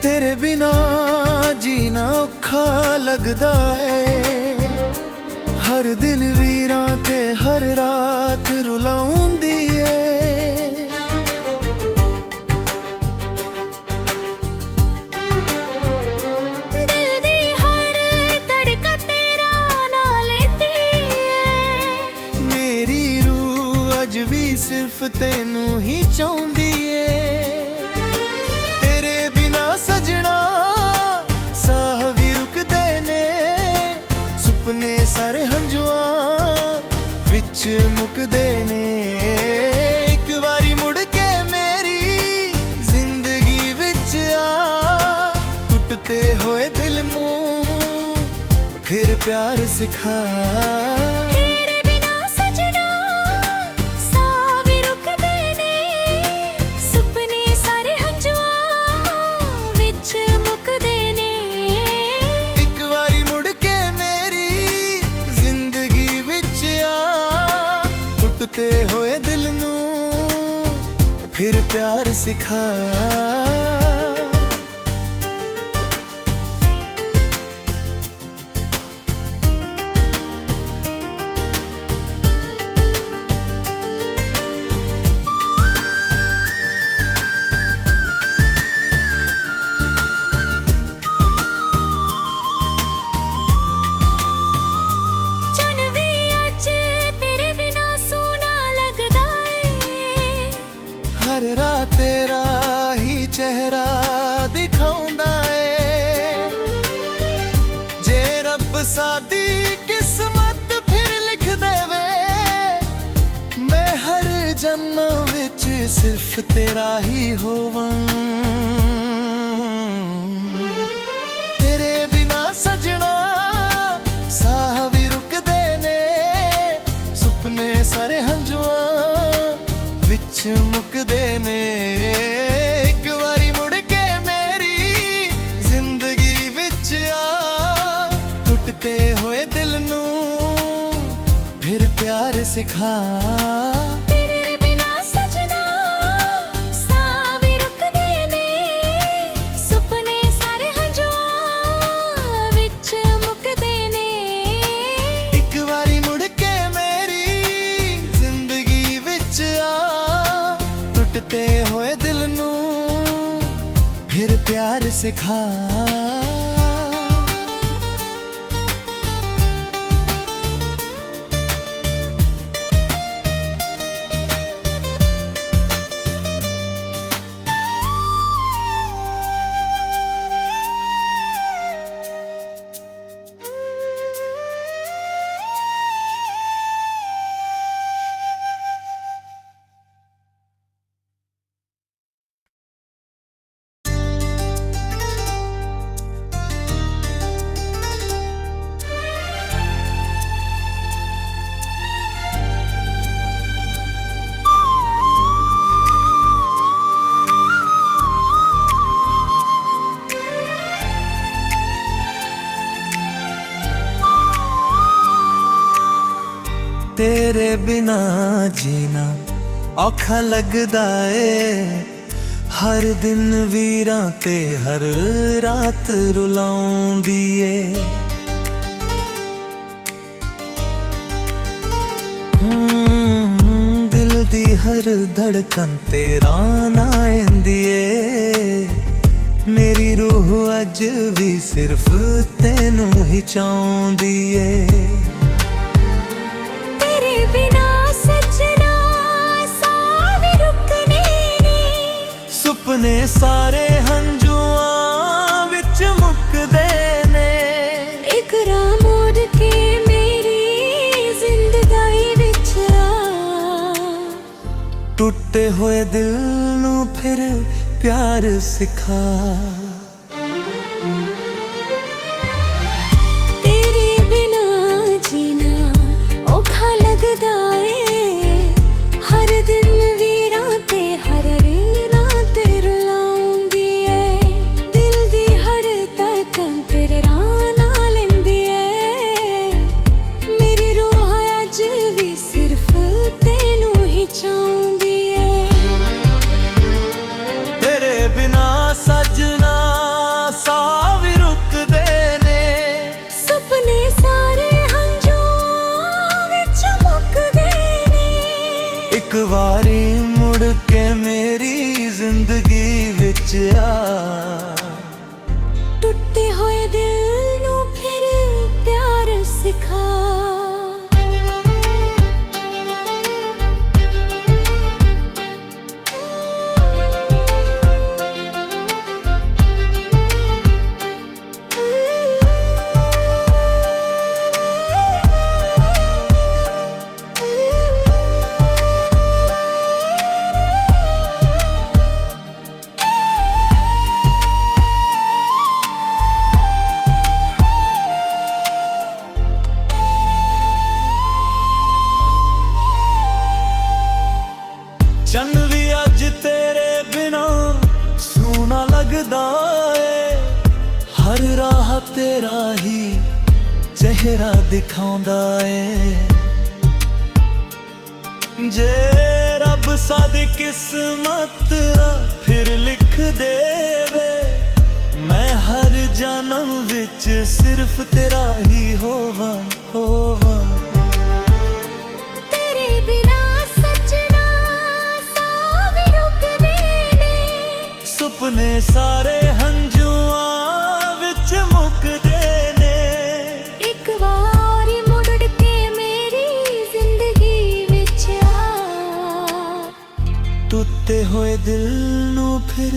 तेरे बिना जीना औखा लगदा है। हर दिन वीरां ते हर रात रुलाउंदी है। दिल दी हर धड़का तेरा नाम लेती है। मेरी रूह अज भी सिर्फ तेनू ही चाहुंदी है। सारे हंजुआं विच मुकदे ने। एक बारी मुड़ के मेरी जिंदगी विच आ। टुटते होए दिल मुंह फिर प्यार सिखा। तेरे बिना सजना साह भी रुकदे ने। सुपने सारे हंजुआं विच मुकदे ने। एक बारी मुड़ के टुटते होए दिल नू फिर प्यार सिखा। हर रात तेरा ही चेहरा दिखाउंदा है। जे रब सादी किस्मत फिर लिख देवे। मैं हर जन्म विच सिर्फ तेरा ही होवां। तेरे बिना सजना साह भी रुकदे ने। सुपने सारे हंजुआं विच मुकदे ने। एक बारी मुड़ के मेरी जिंदगी विच आ। टुटते होए दिल नू फिर प्यार सिखा। तेरे बिना सजना साह भी रुकदे ने। सुपने सारे हंजुआं विच मुकदे ने। एक बारी मुड़ के मेरी जिंदगी विच आ। टुटते होए दिल नू फिर प्यार सिखा। तेरे बिना जीना औखा लगदा ए। हर दिन वीरां ते हर रात रुलाउंदी ए। दिल दी हर धड़कन तेरा ना आंदी ए। मेरी रूह अज भी सिर्फ तेनू ही चाहुंदी ए। बिना सजना साह भी रुकने ने। सुपने सारे हंजुआं विच मुकदे ने। एक राह मोड़ के मेरी जिंदगी विच आ। टुटे हुए दिल नू फिर प्यार सिखा। तेरे बिना जीना औखा लगदा ए। हर दिन वीरां ते हर रात रुलाउंदी ए। दिल दी हर धड़कन तेरे नाम लेंदी ए। मेरी रूह अज भी सिर्फ तेनू ही चाहुंदी ए। तेरे बिना सजना ਆ। ਟੁੱਟੇ ਹੋਏ ਦਿਲ ਨੂੰ ਫਿਰ ਪਿਆਰ ਸਿਖਾ। ਚੰਨ ਵੀ ਅੱਜ ਤੇਰੇ ਬਿਨਾ ਸੋਹਣਾ ਲੱਗਦਾ ਏ। ਹਰ ਰਾਹ ਤੇਰਾ ਹੀ ਚਿਹਰਾ ਦਿਖਾਉਂਦਾ ਏ। ਜੇ ਰੱਬ ਸਾਡੀ ਕਿਸਮਤ ਫਿਰ ਲਿਖ ਦੇਵੇ, ਮੈਂ ਹਰ ਜਨਮ ਵਿੱਚ ਸਿਰਫ ਤੇਰਾ ਹੀ ਹੋਵਾਂ ਹੋਵਾਂ। ਤੇਰੇ ਬਿਨਾ ਸੁਪਨੇ ਸਾਰੇ ਹੰਝੂਆਂ ਵਿੱਚ ਮੁੱਕਦੇ ਨੇ। ਇੱਕ ਵਾਰੀ ਮੁੜ ਕੇ ਮੇਰੀ ਜ਼ਿੰਦਗੀ ਵਿੱਚ ਆ। ਟੁੱਟੇ ਹੋਏ ਦਿਲ ਨੂੰ ਫਿਰ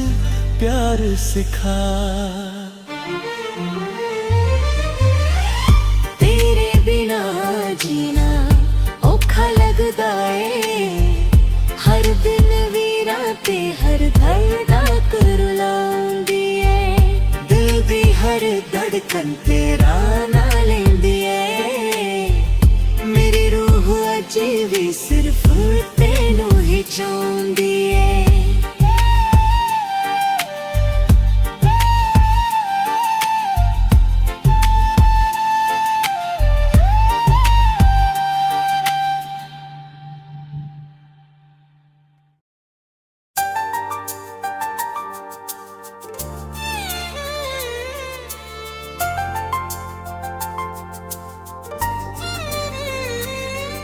ਪਿਆਰ ਸਿਖਾ। ਤੇਰੇ ਬਿਨਾ ਜੀਣਾ ਔਖਾ ਲੱਗਦਾ ਏ। ਹਰ ਦਿਨ ਵੀਰਾਂ ਤੇ ਹਰ ਧੜਕਨ ਰੁਲਾਉਂਦੀ ਏ। ਦਿਲ ਦੀ ਹਰ ਧੜਕਨ ਤੇਰਾ ਨਾਂ ਲੈਂਦੀ ਏ। ਮੇਰੀ ਰੂਹ ਅੱਜ ਵੀ ਸਿਰਫ ਤੈਨੂੰ ਹੀ ਚਾਹੁੰਦੀ ਏ।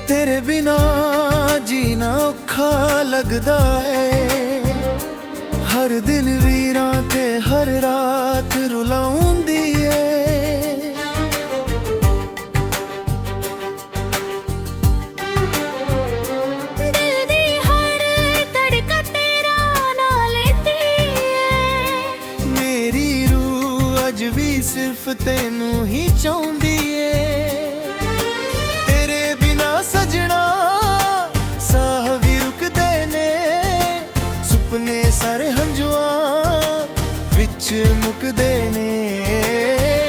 ਤੇਰੇ ਬਿਨਾ ਜੀਣਾ ਔਖਾ ਲੱਗਦਾ ਏ। ਹਰ ਦਿਨ ਵੀਰਾਂ ਤੇ ਹਰ ਰਾਤ ਰੁਲਾਉਂਦੀ ਏ। ਦਿਲ ਦੀ ਹਰ ਧੜਕਨ ਤੇਰਾ ਨਾਂ ਲੈਂਦੀ ਏ। ਮੇਰੀ ਰੂਹ ਅੱਜ ਵੀ ਸਿਰਫ ਤੈਨੂੰ ਹੀ ਚਾਹੁੰਦੀ ਏ। ਸਜਣਾ ਸਾਹ ਵੀ ਰੁਕਦੇ ਨੇ। ਸੁਪਨੇ ਸਾਰੇ ਹੰਝੂਆਂ ਵਿੱਚ ਮੁੱਕਦੇ ਨੇ।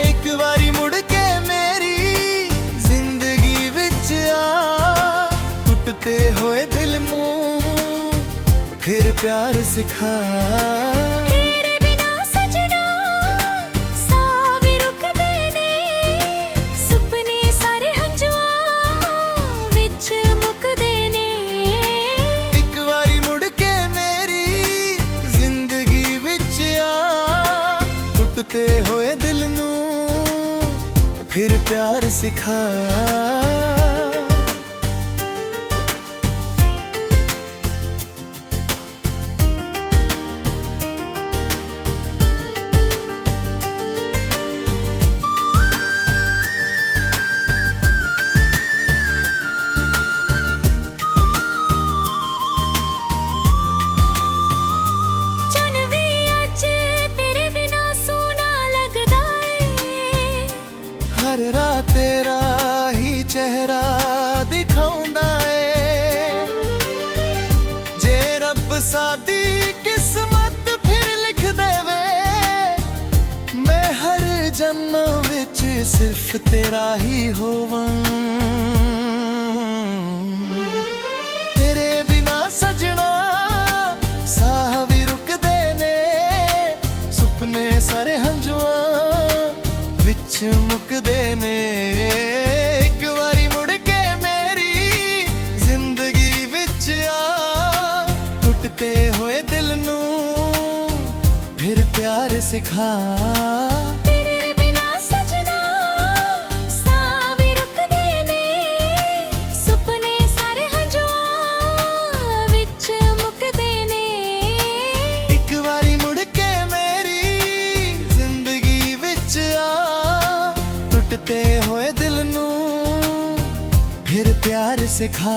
ਇੱਕ ਵਾਰੀ ਮੁੜ ਕੇ ਮੇਰੀ ਜ਼ਿੰਦਗੀ ਵਿੱਚ ਆ। ਟੁੱਟਦੇ ਹੋਏ ਦਿਲ ਨੂੰ ਫਿਰ ਪਿਆਰ ਸਿਖਾ। ਟੁੱਟੇ ਹੋਏ ਦਿਲ ਨੂੰ ਫਿਰ ਪਿਆਰ ਸਿਖਾ। ਹਰ ਰਾਤ ਤੇਰਾ ਹੀ ਚਿਹਰਾ ਦਿਖਾਉਂਦਾ ਏ। ਜੇ ਰੱਬ ਸਾਡੀ ਕਿਸਮਤ ਫਿਰ ਲਿਖ ਦੇਵੇ, ਮੈਂ ਹਰ ਜਨਮ ਵਿੱਚ ਸਿਰਫ ਤੇਰਾ ਹੀ ਹੋਵਾਂ। ਤੇਰੇ ਬਿਨਾ ਸਜਣਾ ਸਾਹ ਵੀ ਰੁਕਦੇ ਨੇ। ਸੁਪਨੇ ਸਾਰੇ ਹੰਝੂਆਂ ਵਿੱਚ ਮੁੱਕਦੇ ਨੇ। ਇੱਕ ਵਾਰੀ ਮੁੜ ਕੇ ਮੇਰੀ ਜ਼ਿੰਦਗੀ ਵਿੱਚ ਆ। ਟੁੱਟਦੇ ਹੋਏ ਦਿਲ ਨੂੰ ਫਿਰ ਪਿਆਰ ਸਿਖਾ। ਇੱਕ ਵਾਰੀ ਮੁੜ ਕੇ ਟੁੱਟੇ ਹੋਏ ਦਿਲ ਨੂੰ ਫਿਰ ਪਿਆਰ ਸਿਖਾ